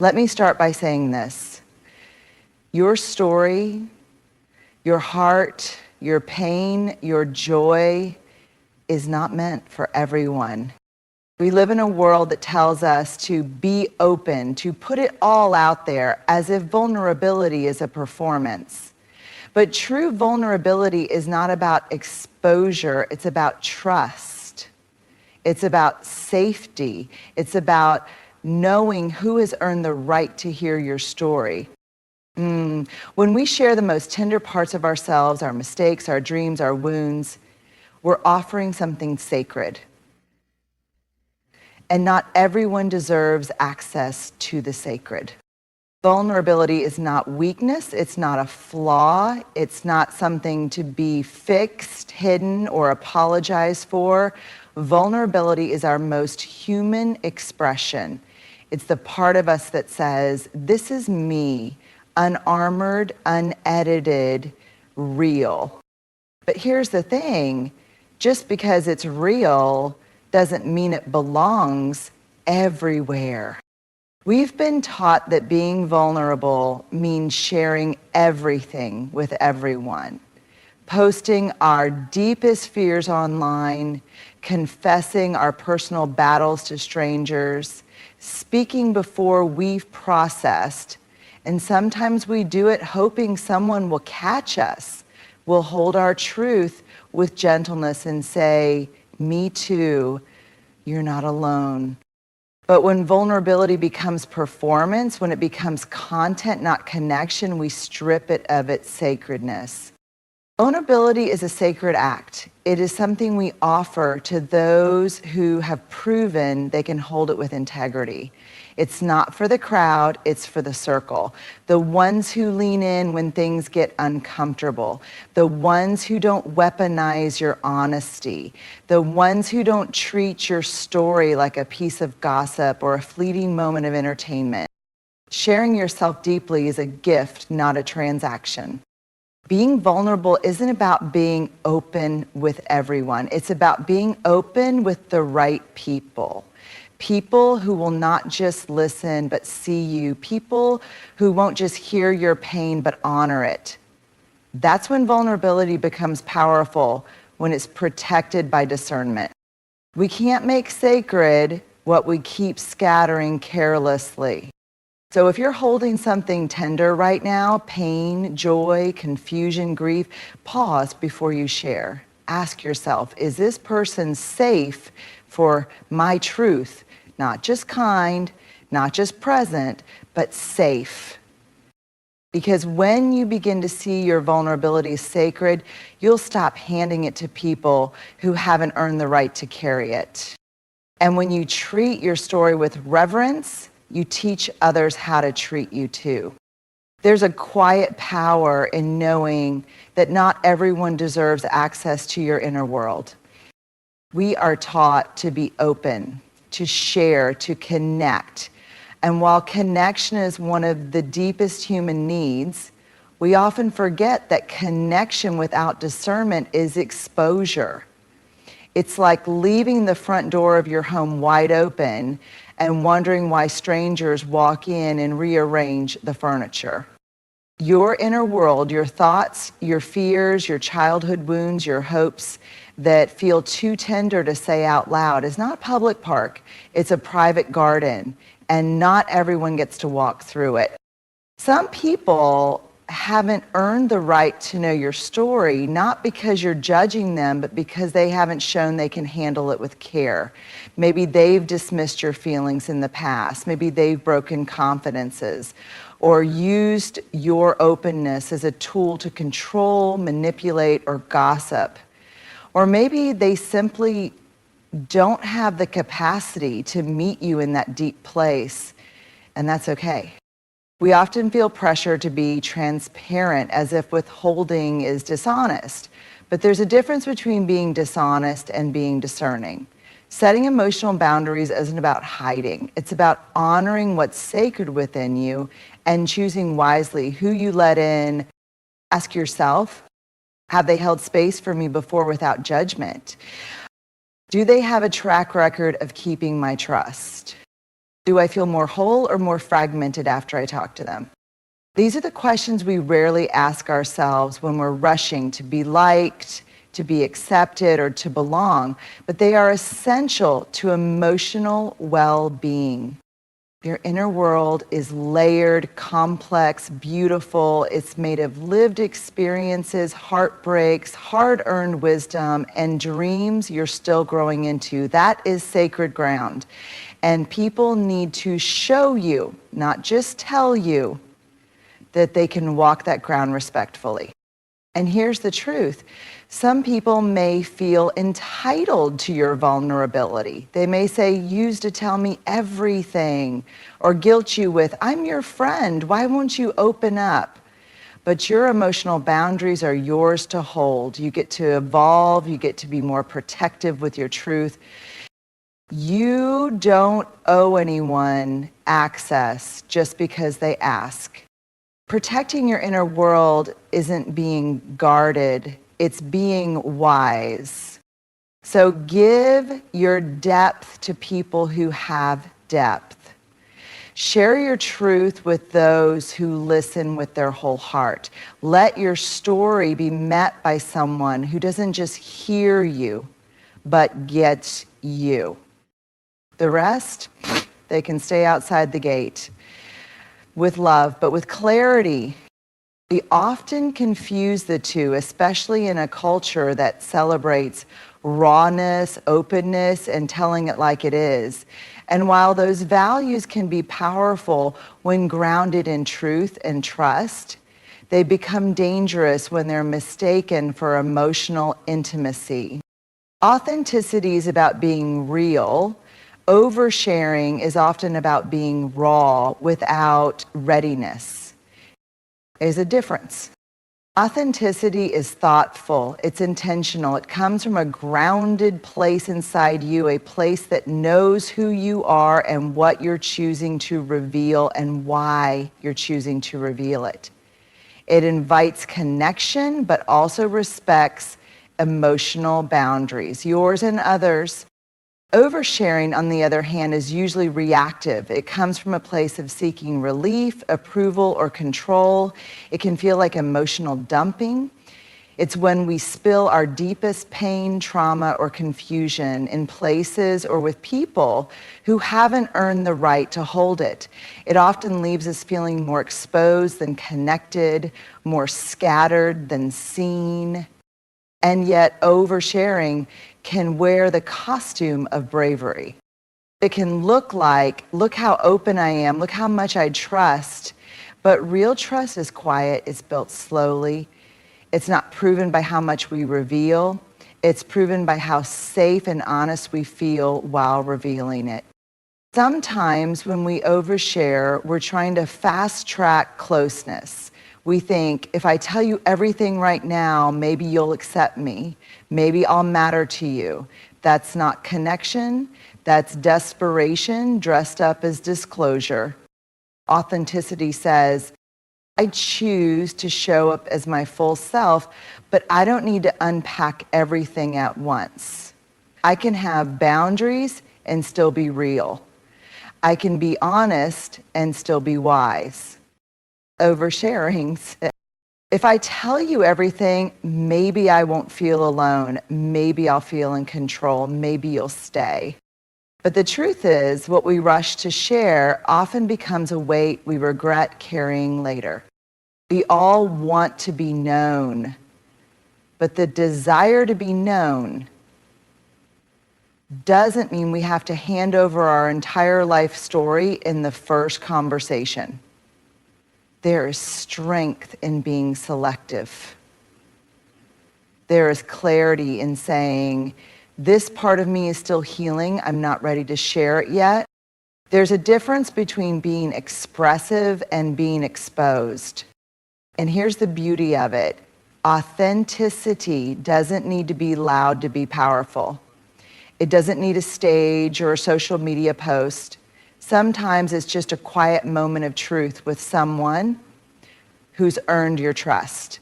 Let me start by saying this. Your story, your heart, your pain, your joy is not meant for everyone. We live in a world that tells us to be open, to put it all out there as if vulnerability is a performance. But true vulnerability is not about exposure, it's about trust. It's about safety. It's about knowing who has earned the right to hear your story. When we share the most tender parts of ourselves, our mistakes, our dreams, our wounds, we're offering something sacred. And not everyone deserves access to the sacred. Vulnerability is not weakness, it's not a flaw, it's not something to be fixed, hidden, or apologized for. Vulnerability is our most human expression. It's the part of us that says, this is me, unarmored, unedited, real. But here's the thing, just because it's real doesn't mean it belongs everywhere. We've been taught that being vulnerable means sharing everything with everyone, posting our deepest fears online, confessing our personal battles to strangers, speaking before we've processed, and sometimes we do it hoping someone will catch us, will hold our truth with gentleness and say, me too, you're not alone. But when vulnerability becomes performance, when it becomes content, not connection, we strip it of its sacredness. Vulnerability is a sacred act. It is something we offer to those who have proven they can hold it with integrity. It's not for the crowd, it's for the circle. The ones who lean in when things get uncomfortable. The ones who don't weaponize your honesty. The ones who don't treat your story like a piece of gossip or a fleeting moment of entertainment. Sharing yourself deeply is a gift, not a transaction. Being vulnerable isn't about being open with everyone. It's about being open with the right people. People who will not just listen, but see you. People who won't just hear your pain, but honor it. That's when vulnerability becomes powerful, when it's protected by discernment. We can't make sacred what we keep scattering carelessly. So if you're holding something tender right now, pain, joy, confusion, grief, pause before you share. Ask yourself, is this person safe for my truth? Not just kind, not just present, but safe. Because when you begin to see your vulnerability sacred, you'll stop handing it to people who haven't earned the right to carry it. And when you treat your story with reverence, you teach others how to treat you too. There's a quiet power in knowing that not everyone deserves access to your inner world. We are taught to be open, to share, to connect. And while connection is one of the deepest human needs, we often forget that connection without discernment is exposure. It's like leaving the front door of your home wide open and wondering why strangers walk in and rearrange the furniture. Your inner world, your thoughts, your fears, your childhood wounds, your hopes that feel too tender to say out loud is not a public park, it's a private garden, and not everyone gets to walk through it. Some people haven't earned the right to know your story, not because you're judging them, but because they haven't shown they can handle it with care. Maybe they've dismissed your feelings in the past. Maybe they've broken confidences or used your openness as a tool to control, manipulate, or gossip. Or maybe they simply don't have the capacity to meet you in that deep place, and that's okay. We often feel pressure to be transparent, as if withholding is dishonest. But there's a difference between being dishonest and being discerning. Setting emotional boundaries isn't about hiding. It's about honoring what's sacred within you and choosing wisely who you let in. Ask yourself, have they held space for me before without judgment? Do they have a track record of keeping my trust? Do I feel more whole or more fragmented after I talk to them? These are the questions we rarely ask ourselves when we're rushing to be liked, to be accepted, or to belong, but they are essential to emotional well-being. Your inner world is layered, complex, beautiful. It's made of lived experiences, heartbreaks, hard-earned wisdom, and dreams you're still growing into. That is sacred ground. And people need to show you, not just tell you, that they can walk that ground respectfully. And here's the truth. Some people may feel entitled to your vulnerability. They may say, "Use to tell me everything," or guilt you with, "I'm your friend, why won't you open up?" But your emotional boundaries are yours to hold. You get to evolve, you get to be more protective with your truth. You don't owe anyone access just because they ask. Protecting your inner world isn't being guarded, it's being wise. So give your depth to people who have depth. Share your truth with those who listen with their whole heart. Let your story be met by someone who doesn't just hear you, but gets you. The rest, they can stay outside the gate. With love, but with clarity. We often confuse the two, especially in a culture that celebrates rawness, openness, and telling it like it is. And while those values can be powerful when grounded in truth and trust, they become dangerous when they're mistaken for emotional intimacy. Authenticity is about being real. Oversharing is often about being raw without readiness. There's a difference. Authenticity is thoughtful, it's intentional, it comes from a grounded place inside you, a place that knows who you are and what you're choosing to reveal and why you're choosing to reveal it. It invites connection, but also respects emotional boundaries, yours and others. Oversharing, on the other hand, is usually reactive. It comes from a place of seeking relief, approval, or control. It can feel like emotional dumping. It's when we spill our deepest pain, trauma, or confusion in places or with people who haven't earned the right to hold it. It often leaves us feeling more exposed than connected, more scattered than seen. And yet oversharing can wear the costume of bravery. It can look like, look how open I am, look how much I trust. But real trust is quiet, it's built slowly. It's not proven by how much we reveal. It's proven by how safe and honest we feel while revealing it. Sometimes when we overshare, we're trying to fast track closeness. We think, if I tell you everything right now, maybe you'll accept me. Maybe I'll matter to you. That's not connection. That's desperation dressed up as disclosure. Authenticity says, I choose to show up as my full self, but I don't need to unpack everything at once. I can have boundaries and still be real. I can be honest and still be wise. Oversharing. If I tell you everything, maybe I won't feel alone. Maybe I'll feel in control. Maybe you'll stay. But the truth is, what we rush to share often becomes a weight we regret carrying later. We all want to be known, but the desire to be known doesn't mean we have to hand over our entire life story in the first conversation. There is strength in being selective. There is clarity in saying, this part of me is still healing, I'm not ready to share it yet. There's a difference between being expressive and being exposed. And here's the beauty of it. Authenticity doesn't need to be loud to be powerful. It doesn't need a stage or a social media post. Sometimes it's just a quiet moment of truth with someone who's earned your trust.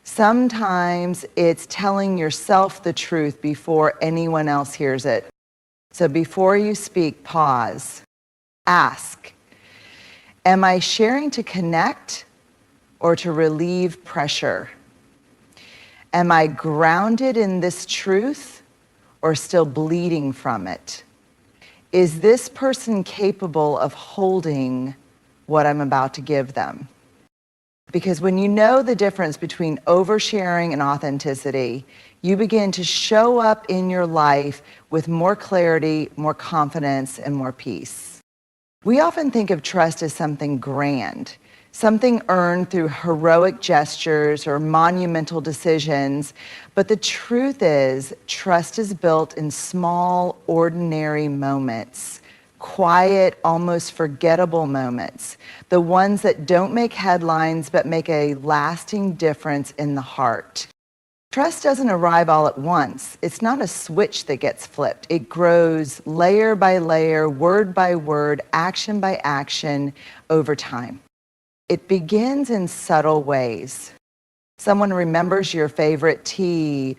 Sometimes it's telling yourself the truth before anyone else hears it. So before you speak, pause. Ask, am I sharing to connect or to relieve pressure? Am I grounded in this truth or still bleeding from it? Is this person capable of holding what I'm about to give them? Because when you know the difference between oversharing and authenticity, you begin to show up in your life with more clarity, more confidence, and more peace. We often think of trust as something grand, something earned through heroic gestures or monumental decisions. But the truth is, trust is built in small, ordinary moments. Quiet, almost forgettable moments, the ones that don't make headlines but make a lasting difference in the heart. Trust doesn't arrive all at once. It's not a switch that gets flipped. It grows layer by layer, word by word, action by action over time. It begins in subtle ways. Someone remembers your favorite tea.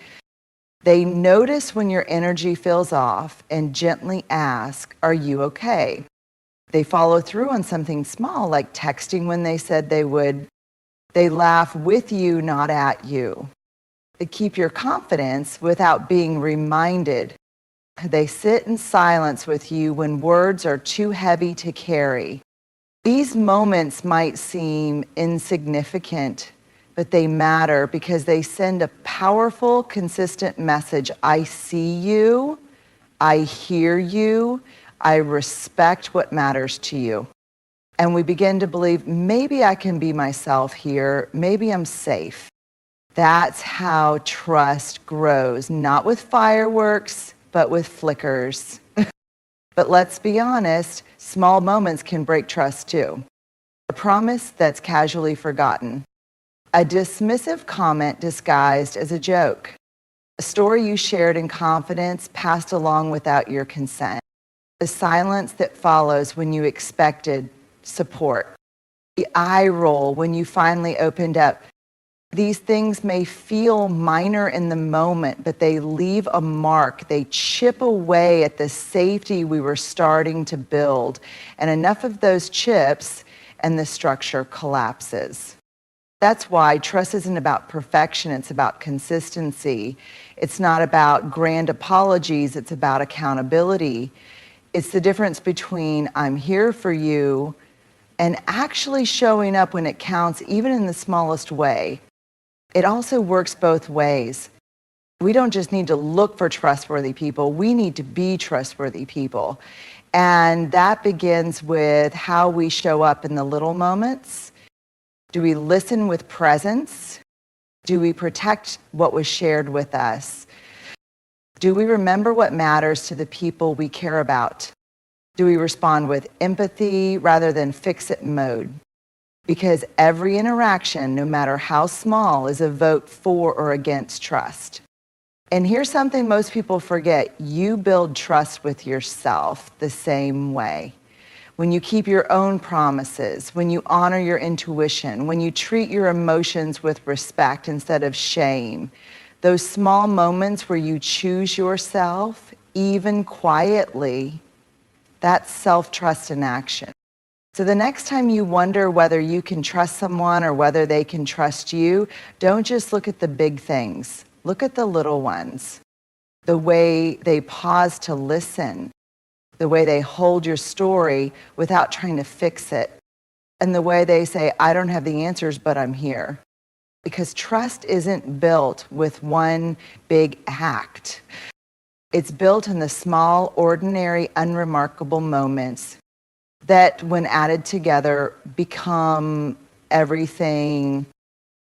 They notice when your energy feels off and gently ask, "Are you okay?" They follow through on something small, like texting when they said they would. They laugh with you, not at you. They keep your confidence without being reminded. They sit in silence with you when words are too heavy to carry. These moments might seem insignificant, but they matter because they send a powerful, consistent message. I see you, I hear you, I respect what matters to you. And we begin to believe, maybe I can be myself here, maybe I'm safe. That's how trust grows, not with fireworks, but with flickers. But let's be honest, small moments can break trust too. A promise that's casually forgotten. A dismissive comment disguised as a joke. A story you shared in confidence passed along without your consent. The silence that follows when you expected support. The eye roll when you finally opened up. These things may feel minor in the moment, but they leave a mark. They chip away at the safety we were starting to build. And enough of those chips and the structure collapses. That's why trust isn't about perfection, it's about consistency. It's not about grand apologies, it's about accountability. It's the difference between I'm here for you and actually showing up when it counts, even in the smallest way. It also works both ways. We don't just need to look for trustworthy people, we need to be trustworthy people. And that begins with how we show up in the little moments. Do we listen with presence? Do we protect what was shared with us? Do we remember what matters to the people we care about? Do we respond with empathy rather than fix-it mode? Because every interaction, no matter how small, is a vote for or against trust. And here's something most people forget. You build trust with yourself the same way. When you keep your own promises, when you honor your intuition, when you treat your emotions with respect instead of shame, those small moments where you choose yourself, even quietly, that's self-trust in action. So the next time you wonder whether you can trust someone or whether they can trust you, don't just look at the big things. Look at the little ones. The way they pause to listen, the way they hold your story without trying to fix it, and the way they say, I don't have the answers, but I'm here. Because trust isn't built with one big act. It's built in the small, ordinary, unremarkable moments that, when added together, become everything.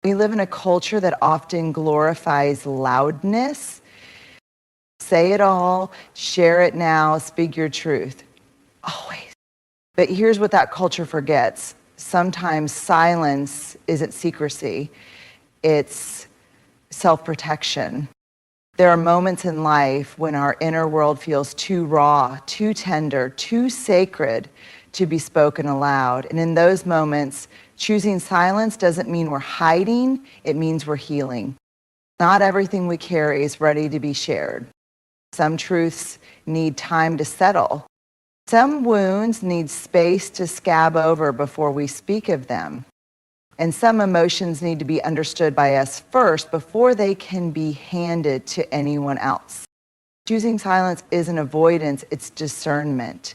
We live in a culture that often glorifies loudness. Say it all, share it now, speak your truth. Always. But here's what that culture forgets. Sometimes silence isn't secrecy, it's self-protection. There are moments in life when our inner world feels too raw, too tender, too sacred to be spoken aloud. And in those moments, choosing silence doesn't mean we're hiding, it means we're healing. Not everything we carry is ready to be shared. Some truths need time to settle. Some wounds need space to scab over before we speak of them. And some emotions need to be understood by us first before they can be handed to anyone else. Choosing silence isn't avoidance, it's discernment.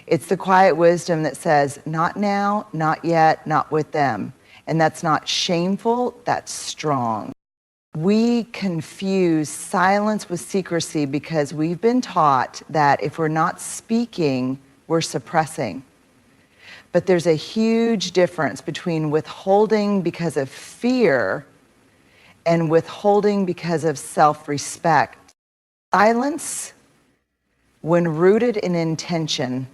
It's the quiet wisdom that says, not now, not yet, not with them. And that's not shameful, that's strong. We confuse silence with secrecy because we've been taught that if we're not speaking, we're suppressing. But there's a huge difference between withholding because of fear and withholding because of self-respect. Silence, when rooted in intention,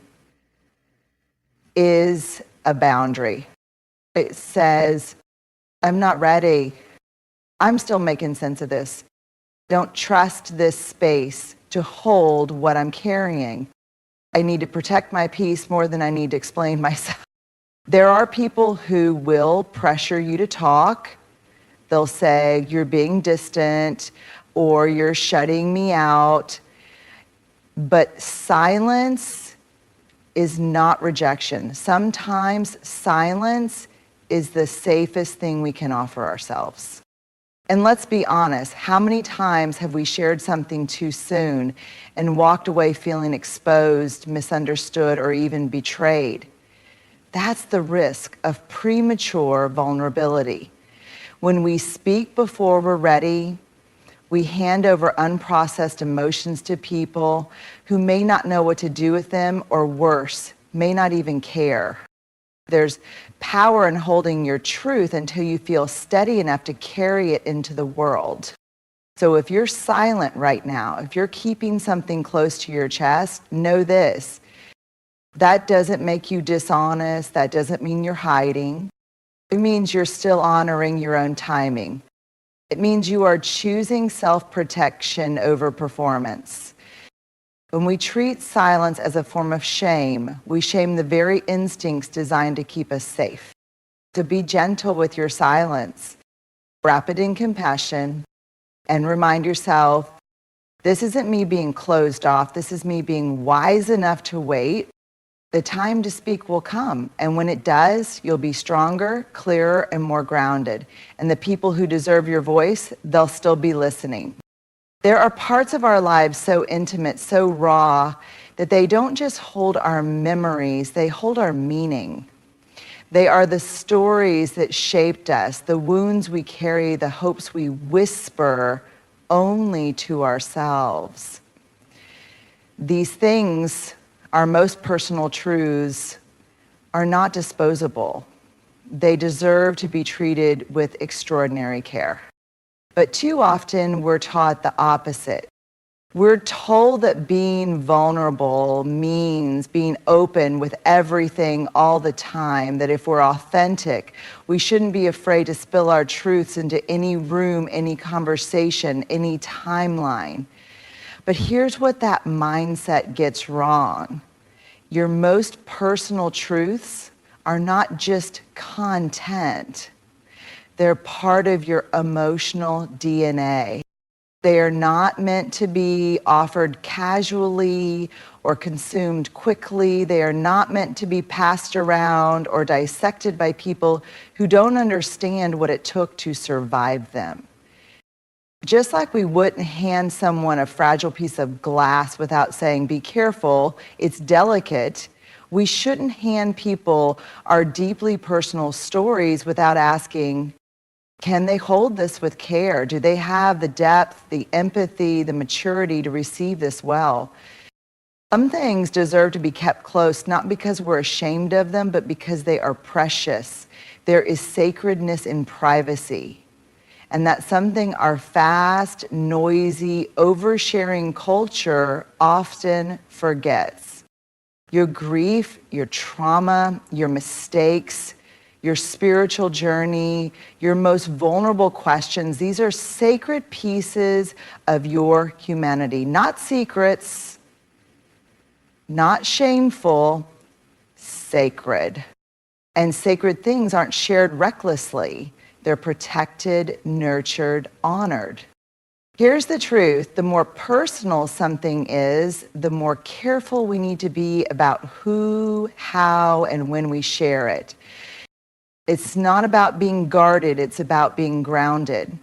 is a boundary. It says, I'm not ready. I'm still making sense of this. Don't trust this space to hold what I'm carrying. I need to protect my peace more than I need to explain myself. There are people who will pressure you to talk. They'll say, you're being distant or you're shutting me out. But silence is not rejection. Sometimes silence is the safest thing we can offer ourselves. And let's be honest, how many times have we shared something too soon and walked away feeling exposed, misunderstood, or even betrayed? That's the risk of premature vulnerability. When we speak before we're ready, we hand over unprocessed emotions to people who may not know what to do with them, or worse, may not even care. There's power in holding your truth until you feel steady enough to carry it into the world. So if you're silent right now, if you're keeping something close to your chest, know this. That doesn't make you dishonest. That doesn't mean you're hiding. It means you're still honoring your own timing. It means you are choosing self-protection over performance. When we treat silence as a form of shame, we shame the very instincts designed to keep us safe. So be gentle with your silence. Wrap it in compassion and remind yourself, this isn't me being closed off. This is me being wise enough to wait. The time to speak will come. And when it does, you'll be stronger, clearer, and more grounded. And the people who deserve your voice, they'll still be listening. There are parts of our lives so intimate, so raw, that they don't just hold our memories, they hold our meaning. They are the stories that shaped us, the wounds we carry, the hopes we whisper only to ourselves. These things, our most personal truths, are not disposable. They deserve to be treated with extraordinary care. But too often we're taught the opposite. We're told that being vulnerable means being open with everything all the time, that if we're authentic, we shouldn't be afraid to spill our truths into any room, any conversation, any timeline. But here's what that mindset gets wrong. Your most personal truths are not just content. They're part of your emotional DNA. They are not meant to be offered casually or consumed quickly. They are not meant to be passed around or dissected by people who don't understand what it took to survive them. Just like we wouldn't hand someone a fragile piece of glass without saying, be careful, it's delicate, we shouldn't hand people our deeply personal stories without asking, can they hold this with care? Do they have the depth, the empathy, the maturity to receive this well? Some things deserve to be kept close, not because we're ashamed of them, but because they are precious. There is sacredness in privacy. And that's something our fast, noisy, oversharing culture often forgets. Your grief, your trauma, your mistakes, your spiritual journey, your most vulnerable questions, these are sacred pieces of your humanity. Not secrets, not shameful, sacred. And sacred things aren't shared recklessly. They're protected, nurtured, honored. Here's the truth. The more personal something is, the more careful we need to be about who, how, and when we share it. It's not about being guarded, it's about being grounded.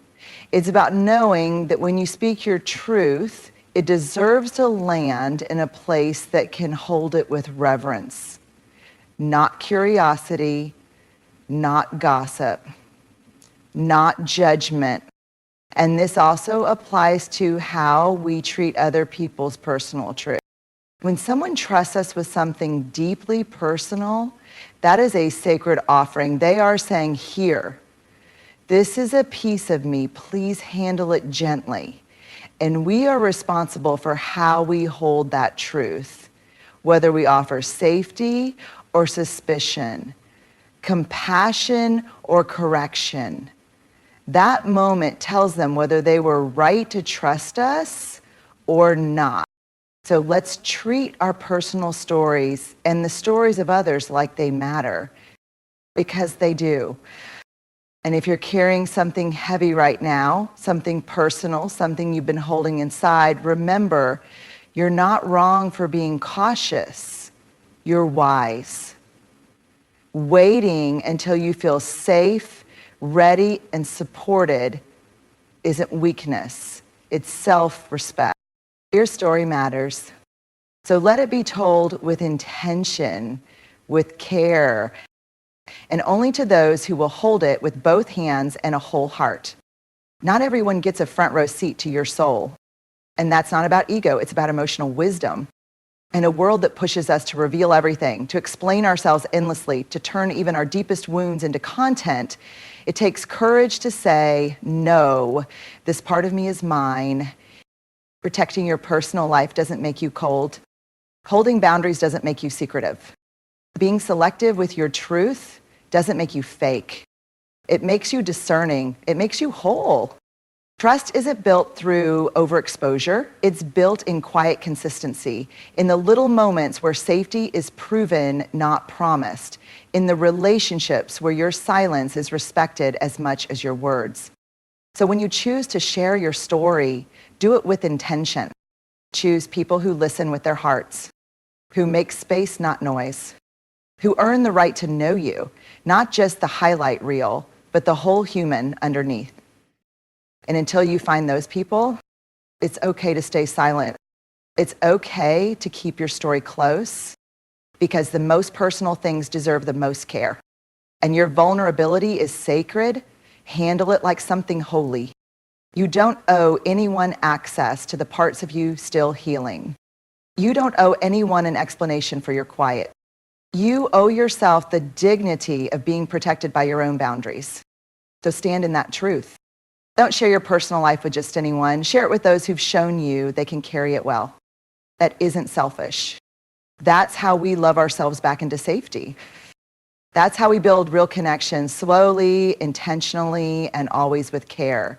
It's about knowing that when you speak your truth, it deserves to land in a place that can hold it with reverence. Not curiosity, not gossip, not judgment. And this also applies to how we treat other people's personal truth. When someone trusts us with something deeply personal, that is a sacred offering. They are saying, here, this is a piece of me, please handle it gently. And we are responsible for how we hold that truth, whether we offer safety or suspicion, compassion or correction. That moment tells them whether they were right to trust us or not. So let's treat our personal stories and the stories of others like they matter, because they do. And if you're carrying something heavy right now, something personal, something you've been holding inside, remember, you're not wrong for being cautious. You're wise. Waiting until you feel safe, ready, and supported isn't weakness. It's self-respect. Your story matters. So let it be told with intention, with care, and only to those who will hold it with both hands and a whole heart. Not everyone gets a front row seat to your soul. And that's not about ego, it's about emotional wisdom. In a world that pushes us to reveal everything, to explain ourselves endlessly, to turn even our deepest wounds into content, it takes courage to say, no, this part of me is mine. Protecting your personal life doesn't make you cold. Holding boundaries doesn't make you secretive. Being selective with your truth doesn't make you fake. It makes you discerning. It makes you whole. Trust isn't built through overexposure. It's built in quiet consistency, in the little moments where safety is proven, not promised, in the relationships where your silence is respected as much as your words. So when you choose to share your story, do it with intention. Choose people who listen with their hearts, who make space, not noise, who earn the right to know you, not just the highlight reel, but the whole human underneath. And until you find those people, it's okay to stay silent. It's okay to keep your story close, because the most personal things deserve the most care. And your vulnerability is sacred. Handle it like something holy. You don't owe anyone access to the parts of you still healing. You don't owe anyone an explanation for your quiet. You owe yourself the dignity of being protected by your own boundaries. So stand in that truth. Don't share your personal life with just anyone. Share it with those who've shown you they can carry it well. That isn't selfish. That's how we love ourselves back into safety. That's how we build real connections, slowly, intentionally, and always with care.